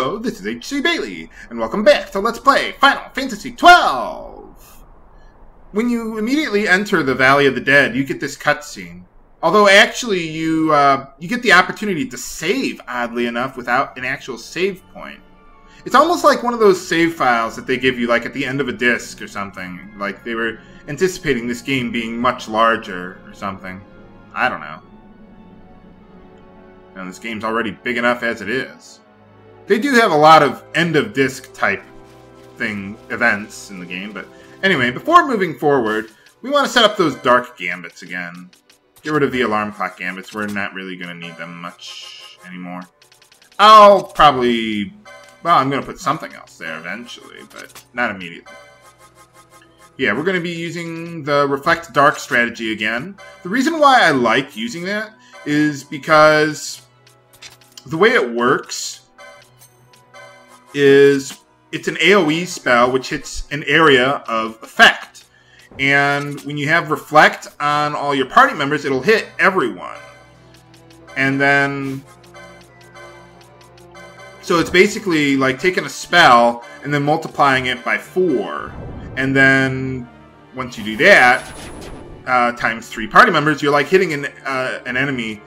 Hello, this is H.C. Bailey, and welcome back to Let's Play Final Fantasy XII! When you immediately enter the Valley of the Dead, you get this cutscene. Although actually you get the opportunity to save, oddly enough, without an actual save point. It's almost like one of those save files that they give you like at the end of a disc or something. Like they were anticipating this game being much larger or something. I don't know. And this game's already big enough as it is. They do have a lot of end-of-disc type events in the game, but anyway, before moving forward, we want to set up those dark gambits again. Get rid of the alarm clock gambits. We're not really going to need them much anymore. I'll probably... Well, I'm going to put something else there eventually, but not immediately. Yeah, we're going to be using the Reflect Dark strategy again. The reason why I like using that is because the way it works is it's an AoE spell which hits an area of effect. And when you have Reflect on all your party members, it'll hit everyone. And then... So it's basically like taking a spell and then multiplying it by 4. And then once you do that, times 3 party members, you're like hitting an enemy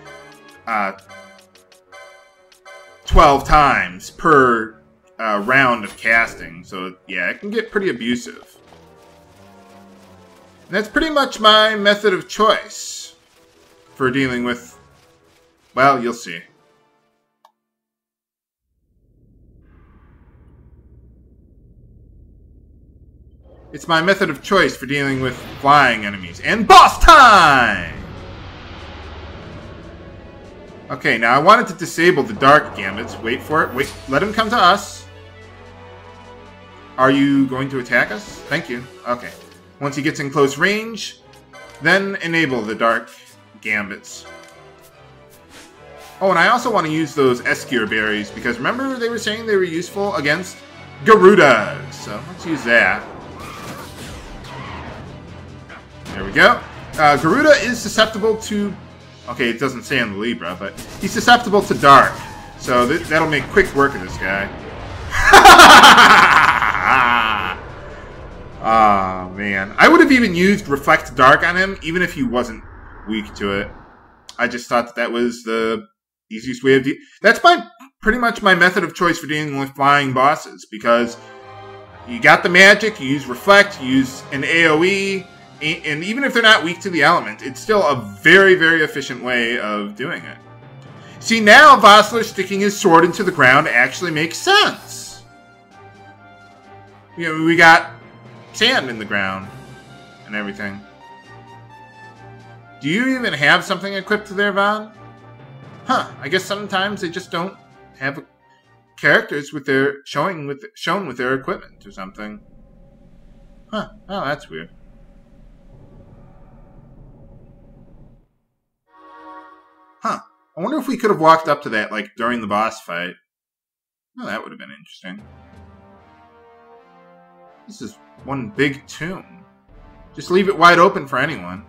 12 times per round of casting. So yeah, it can get pretty abusive. And that's pretty much my method of choice for dealing with, well, you'll see. It's my method of choice for dealing with flying enemies. And boss time! Okay, now I wanted to disable the dark gambits. Wait for it. Wait, let him come to us. Are you going to attack us? Thank you. Okay. Once he gets in close range, then enable the dark gambits. Oh, and I also want to use those Escure berries, because remember they were saying they were useful against Garudas. So let's use that. There we go. Garuda is susceptible to... Okay, it doesn't say on the Libra, but he's susceptible to dark. So that'll make quick work of this guy. Oh, man. I would have even used Reflect Dark on him, even if he wasn't weak to it. I just thought that was the easiest way of That's pretty much my method of choice for dealing with flying bosses, because you got the magic, you use Reflect, you use an AoE, and even if they're not weak to the element, it's still a very, very efficient way of doing it. See, now Vossler sticking his sword into the ground actually makes sense. You know, we got sand in the ground and everything. Do you even have something equipped there, Vaughn? Huh, I guess sometimes they just don't have characters with their shown with their equipment or something. Huh, oh, that's weird. Huh. I wonder if we could have walked up to that, like, during the boss fight. Oh, that would have been interesting. This is one big tomb. Just leave it wide open for anyone.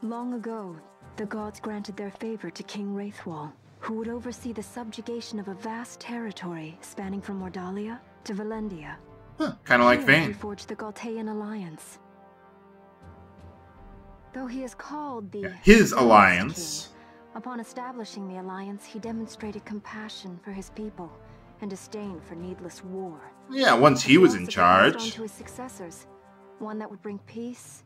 Long ago, the gods granted their favor to King Raithwall, who would oversee the subjugation of a vast territory spanning from Mordalia to Valendia. Huh, kind of like Vayne. He forged the Galtean Alliance. Though he is called the his alliance. King, upon establishing the alliance, he demonstrated compassion for his people and disdain for needless war. Yeah, once he was in charge. On to his successors, one that would bring peace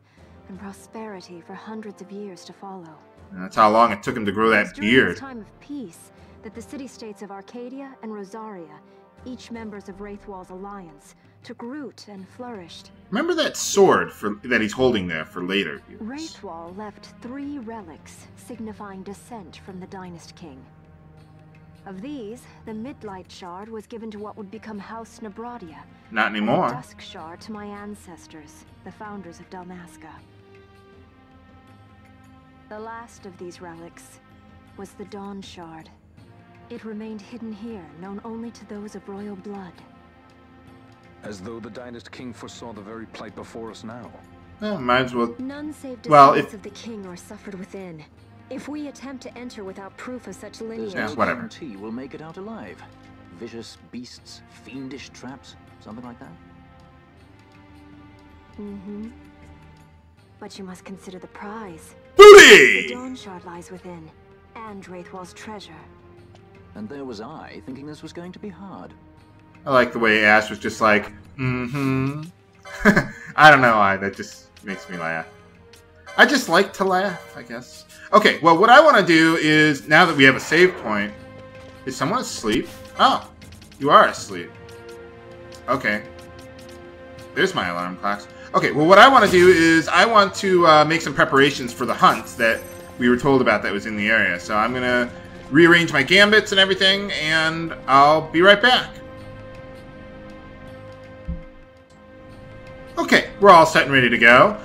and prosperity for hundreds of years to follow. And that's how long it took him to grow that beard. During this time of peace, that the city-states of Arcadia and Rosaria, each members of Raithwall's alliance, took root and flourished. Remember that sword that he's holding there for later years. Raithwall left 3 relics signifying descent from the Dynast King. Of these, the Midlight Shard was given to what would become House Nabradia. Not anymore. And the Dusk Shard to my ancestors, the founders of Dalmasca. The last of these relics was the Dawn Shard. It remained hidden here, known only to those of royal blood. As though the Dynast King foresaw the very plight before us now. Well, might as well. None save descendants of the king are suffered within. If we attempt to enter without proof of such lineage, there's no guarantee we'll make it out alive. vicious beasts, fiendish traps, something like that? Mm-hmm. But you must consider the prize. Booty! The Dawn Shard lies within, and Raithwall's treasure. And there was I, thinking this was going to be hard. I like the way Ash was just like, mm-hmm. I don't know why, that just makes me laugh. I just like to laugh, I guess. Okay, well, what I want to do is, now that we have a save point... Is someone asleep? Oh, you are asleep. Okay. There's my alarm clocks. Okay, well, what I want to do is I want to make some preparations for the hunt that we were told about that was in the area. So I'm going to rearrange my gambits and everything, and I'll be right back. Okay, we're all set and ready to go.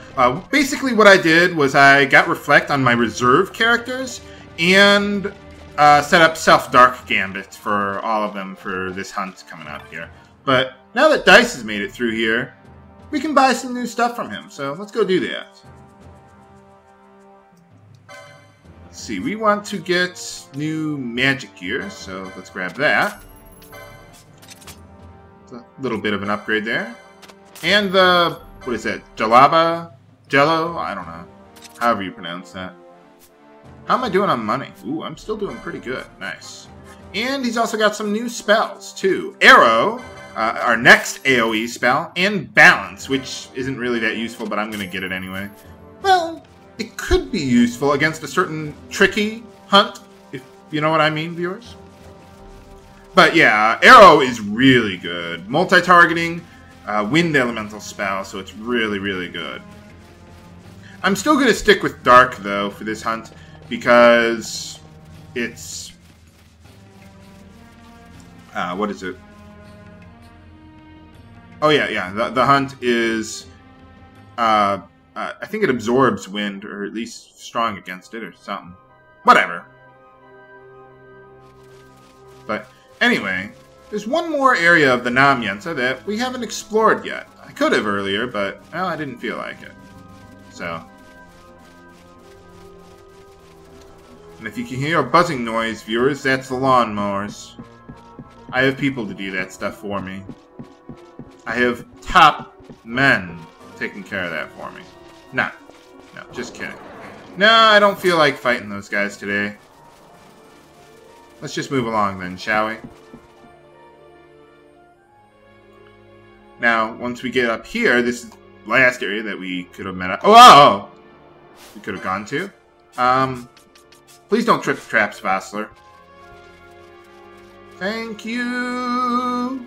Basically what I did was I got reflect on my reserve characters and set up self-dark gambit for all of them for this hunt coming up here. But now that Dice has made it through here, we can buy some new stuff from him. So let's go do that. Let's see, we want to get new magic gear, so let's grab that. It's a little bit of an upgrade there. And the, what is that, Jalaba? Jello? I don't know. However you pronounce that. How am I doing on money? Ooh, I'm still doing pretty good. Nice. And he's also got some new spells, too. Arrow, our next AoE spell, and Balance, which isn't really that useful, but I'm going to get it anyway. Well, it could be useful against a certain tricky hunt, if you know what I mean, viewers. But yeah, Arrow is really good. Multi-targeting, wind elemental spell, so it's really, really good. I'm still going to stick with Dark, though, for this hunt, because it's... what is it? Oh, yeah. The hunt is... I think it absorbs wind, or at least strong against it, or something. Whatever. But anyway, there's one more area of the Namyensa that we haven't explored yet. I could have earlier, but, well, I didn't feel like it. So... And if you can hear a buzzing noise, viewers, that's the lawnmowers. I have people to do that stuff for me. I have top men taking care of that for me. No, just kidding. No, I don't feel like fighting those guys today. Let's just move along then, shall we? Now, once we get up here, this is the last area that we could have met up. Oh! We could have gone to. Please don't trip the traps, Vassler. Thank you!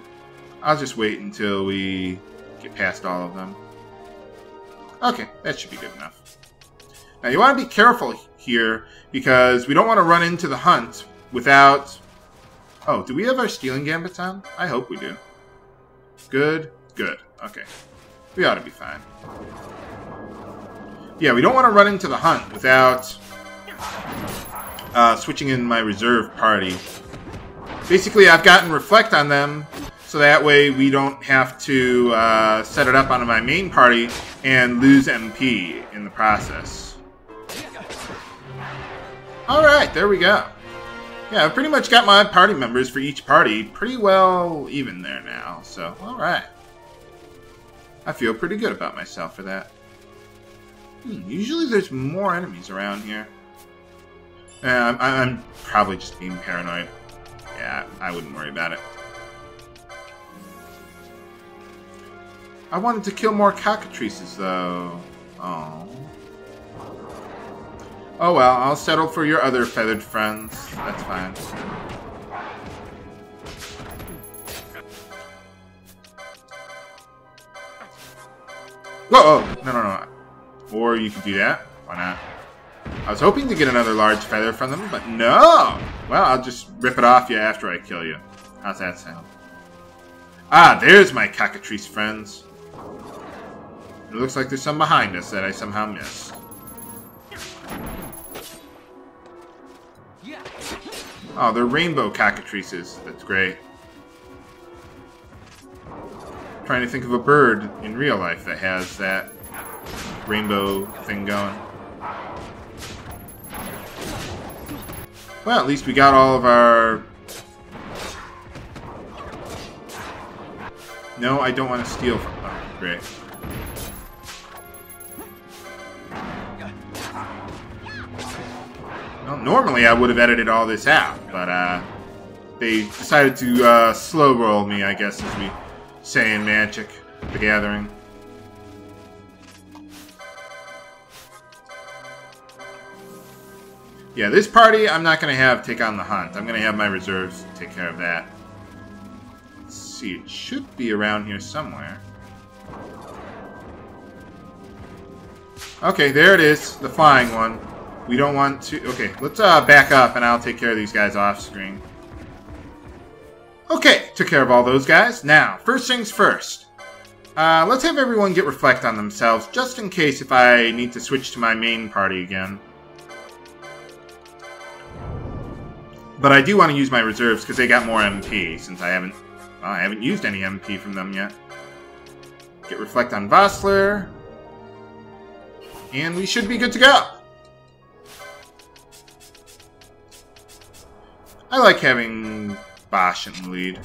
I'll just wait until we get past all of them. Okay, that should be good enough. Now, you want to be careful here, because we don't want to run into the hunt without... Oh, do we have our stealing gambits on? I hope we do. Good. Okay. We ought to be fine. Yeah, we don't want to run into the hunt without... switching in my reserve party. Basically, I've gotten reflect on them, so that way we don't have to set it up onto my main party and lose MP in the process. Alright, there we go. Yeah, I've pretty much got my party members for each party pretty well even there now, so alright. I feel pretty good about myself for that. Usually there's more enemies around here. I'm probably just being paranoid. Yeah, I wouldn't worry about it. I wanted to kill more cockatrices, though. Oh. Oh well, I'll settle for your other feathered friends. That's fine. Whoa! No. Or you could do that. Why not? I was hoping to get another large feather from them, but no! Well, I'll just rip it off you after I kill you. How's that sound? Ah, there's my cockatrice friends. It looks like there's some behind us that I somehow missed. Oh, they're rainbow cockatrices. That's great. I'm trying to think of a bird in real life that has that rainbow thing going. Well, at least we got all of our No, I don't want to steal from them. Oh, great. Well, normally I would have edited all this out, but they decided to slow roll me, I guess, as we say in Magic: The Gathering. Yeah, this party I'm not going to have take on the hunt. I'm going to have my reserves take care of that. Let's see, it should be around here somewhere. Okay, there it is, the flying one. We don't want to... Okay, let's back up and I'll take care of these guys off screen. Okay, took care of all those guys. Now, first things first. Let's have everyone get reflect on themselves, just in case if I need to switch to my main party again. But I do want to use my reserves because they got more MP, since I haven't used any MP from them yet. Get reflect on Vossler. And we should be good to go. I like having Bosch in the lead.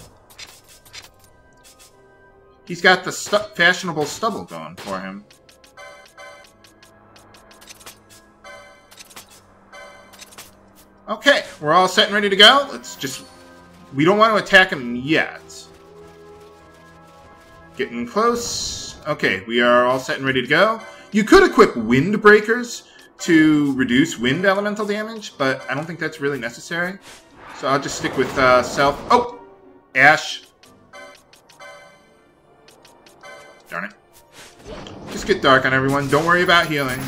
He's got the fashionable stubble going for him. Okay, we're all set and ready to go. Let's just... We don't want to attack him yet. Getting close. Okay, we are all set and ready to go. You could equip wind breakers to reduce wind elemental damage, but I don't think that's really necessary. So I'll just stick with self... Oh! Ash. Darn it. Just get dark on everyone. Don't worry about healing.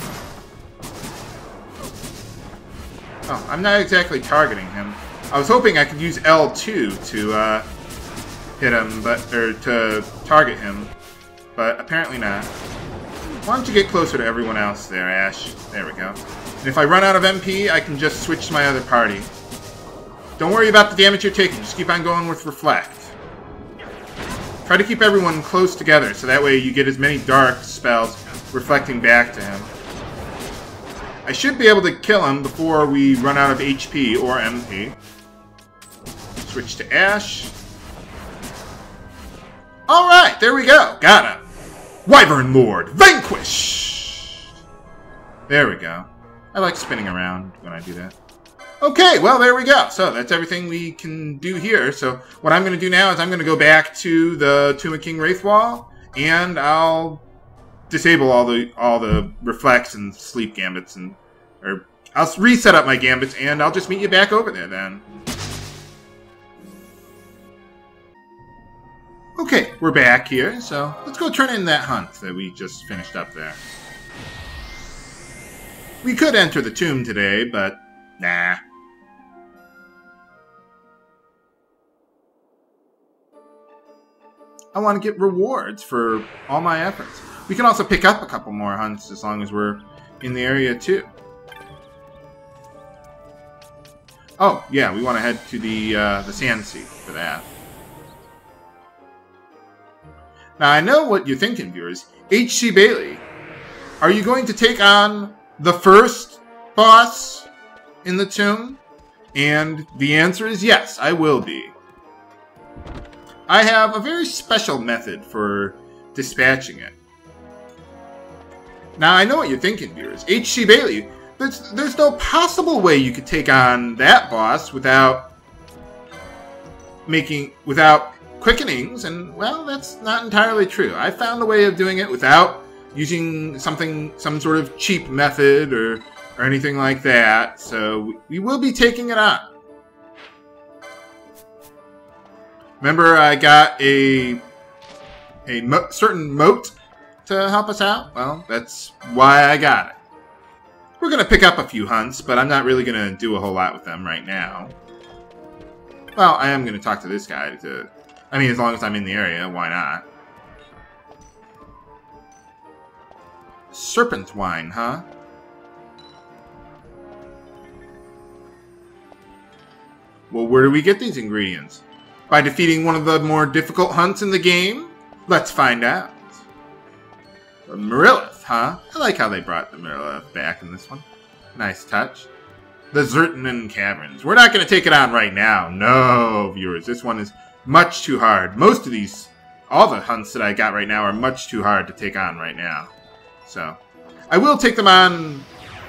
Oh, I'm not exactly targeting him. I was hoping I could use L2 to hit him, or to target him, but apparently not. Why don't you get closer to everyone else there, Ash? There we go. And if I run out of MP, I can just switch to my other party. Don't worry about the damage you're taking. Just keep on going with Reflect. Try to keep everyone close together, so that way you get as many dark spells reflecting back to him. I should be able to kill him before we run out of HP or MP. Switch to Ash. Alright, there we go. Got him. Wyvern Lord, vanquished! There we go. I like spinning around when I do that. Okay, well, there we go. So that's everything we can do here. So what I'm going to do now is I'm going to go back to the Tomb of King Raithwall, and I'll disable all the reflects and sleep gambits, or I'll reset up my gambits, and I'll just meet you back over there then. Okay, we're back here, so let's go turn in that hunt that we just finished up there. We could enter the tomb today, but nah. I want to get rewards for all my efforts. We can also pick up a couple more hunts as long as we're in the area too. Oh, yeah, we want to head to the Sand Sea for that. Now, I know what you're thinking, viewers. H.C. Bailey, are you going to take on the first boss in the tomb? And the answer is yes, I will be. I have a very special method for dispatching it. Now, I know what you're thinking, viewers. H.C. Bailey, there's no possible way you could take on that boss without quickenings, and, well, that's not entirely true. I found a way of doing it without using some sort of cheap method or anything like that, so we will be taking it on. Remember, I got a certain moat to help us out? Well, that's why I got it. We're going to pick up a few hunts, but I'm not really going to do a whole lot with them right now. Well, I am going to talk to this guy to... I mean, as long as I'm in the area, why not? Serpent wine, huh? Well, where do we get these ingredients? By defeating one of the more difficult hunts in the game? Let's find out. Merilith, huh? I like how they brought the Merilith back in this one. Nice touch. The Zertanen Caverns. We're not going to take it on right now. No, viewers. This one is much too hard. Most of these all the hunts that I got right now are much too hard to take on right now. So, I will take them on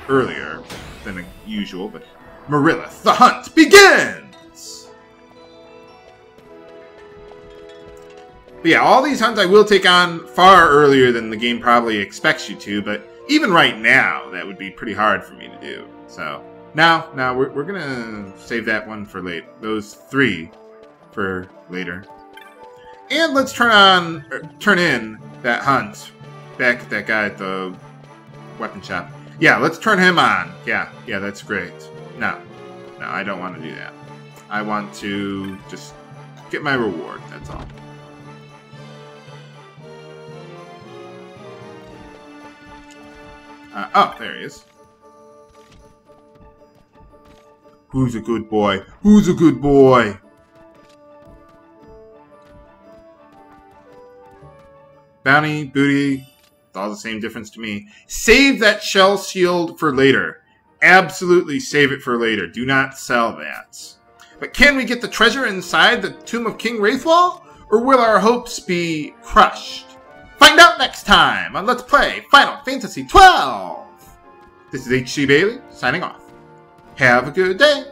earlier than usual, but Marillith, the hunt begins! But yeah, all these hunts I will take on far earlier than the game probably expects you to, but even right now, that would be pretty hard for me to do. So, now we're gonna save that one for late. Those 3 for later. And let's turn in that hunt back at that guy at the weapon shop. Yeah, let's turn him on. Yeah, that's great. No, I don't want to do that. I want to just get my reward, that's all. Oh, there he is. Who's a good boy? Who's a good boy? Bounty, booty, it's all the same difference to me. Save that shell shield for later. Absolutely save it for later. Do not sell that. But can we get the treasure inside the Tomb of King Raithwall? Or will our hopes be crushed? Find out next time on Let's Play Final Fantasy XII! This is H.C. Bailey, signing off. Have a good day!